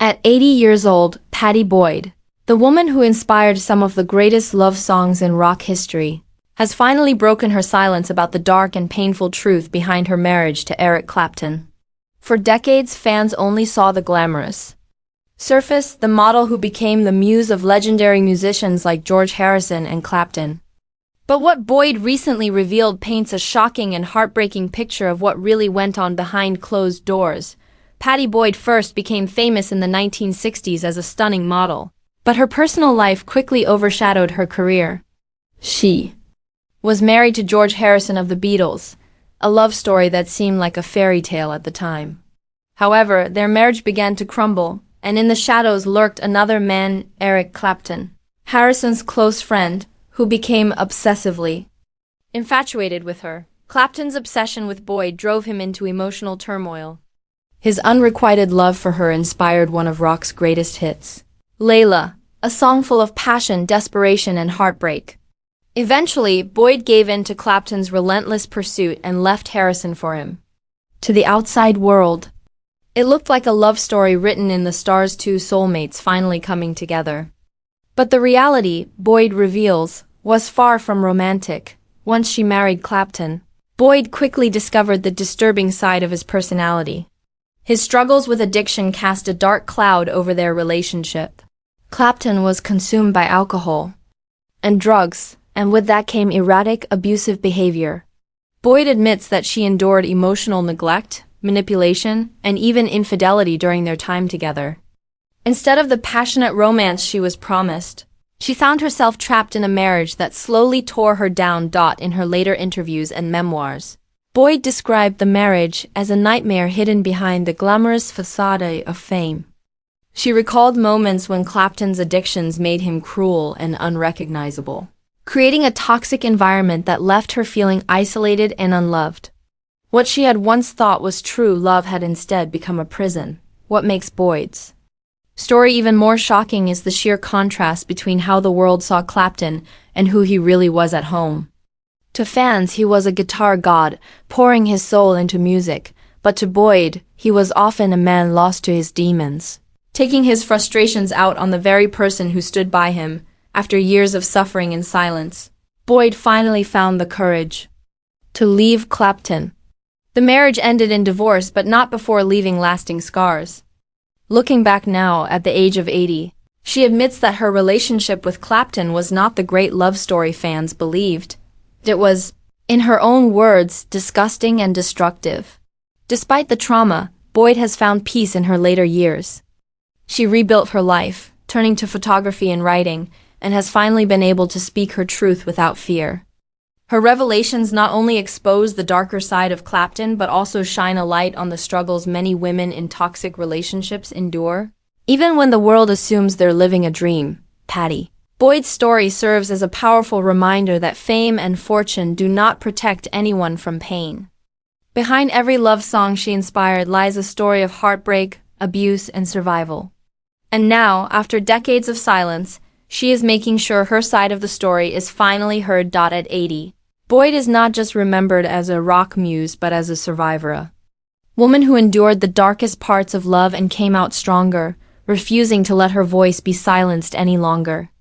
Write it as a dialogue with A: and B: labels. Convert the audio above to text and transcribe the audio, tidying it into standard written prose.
A: At 80 years old, Pattie Boyd, the woman who inspired some of the greatest love songs in rock history, has finally broken her silence about the dark and painful truth behind her marriage to Eric Clapton. For decades, fans only saw the glamorous surface, the model who became the muse of legendary musicians like George Harrison and Clapton. But what Boyd recently revealed paints a shocking and heartbreaking picture of what really went on behind closed doors. Pattie Boyd first became famous in the 1960s as a stunning model, but her personal life quickly overshadowed her career. She was married to George Harrison of the Beatles, a love story that seemed like a fairy tale at the time. However, their marriage began to crumble, and in the shadows lurked another man, Eric Clapton, Harrison's close friend, who became obsessively infatuated with her. Clapton's obsession with Boyd drove him into emotional turmoil. His unrequited love for her inspired one of rock's greatest hits, Layla, a song full of passion, desperation, and heartbreak. Eventually, Boyd gave in to Clapton's relentless pursuit and left Harrison for him. To the outside world, it looked like a love story written in the stars, two soulmates finally coming together. But the reality, Boyd reveals, was far from romantic. Once she married Clapton, Boyd quickly discovered the disturbing side of his personality. His struggles with addiction cast a dark cloud over their relationship. Clapton was consumed by alcohol and drugs, and with that came erratic, abusive behavior. Boyd admits that she endured emotional neglect, manipulation, and even infidelity during their time together. Instead of the passionate romance she was promised, she found herself trapped in a marriage that slowly tore her down. In her later interviews and memoirs, Boyd described the marriage as a nightmare hidden behind the glamorous facade of fame. She recalled moments when Clapton's addictions made him cruel and unrecognizable, creating a toxic environment that left her feeling isolated and unloved. What she had once thought was true love had instead become a prison. What makes Boyd's story even more shocking is the sheer contrast between how the world saw Clapton and who he really was at home. To fans, he was a guitar god, pouring his soul into music, but to Boyd, he was often a man lost to his demons, taking his frustrations out on the very person who stood by him. After years of suffering in silence, Boyd finally found the courage to leave Clapton. The marriage ended in divorce, but not before leaving lasting scars. Looking back now, at the age of 80, she admits that her relationship with Clapton was not the great love story fans believed. It was, in her own words, disgusting and destructive. Despite the trauma, Boyd has found peace in her later years. She rebuilt her life, turning to photography and writing, and has finally been able to speak her truth without fear. Her revelations not only expose the darker side of Clapton, but also shine a light on the struggles many women in toxic relationships endure. Even when the world assumes they're living a dream, Pattie Boyd's story serves as a powerful reminder that fame and fortune do not protect anyone from pain. Behind every love song she inspired lies a story of heartbreak, abuse, and survival. And now, after decades of silence, she is making sure her side of the story is finally heard. At 80, Boyd is not just remembered as a rock muse but as a survivor, a woman who endured the darkest parts of love and came out stronger, refusing to let her voice be silenced any longer.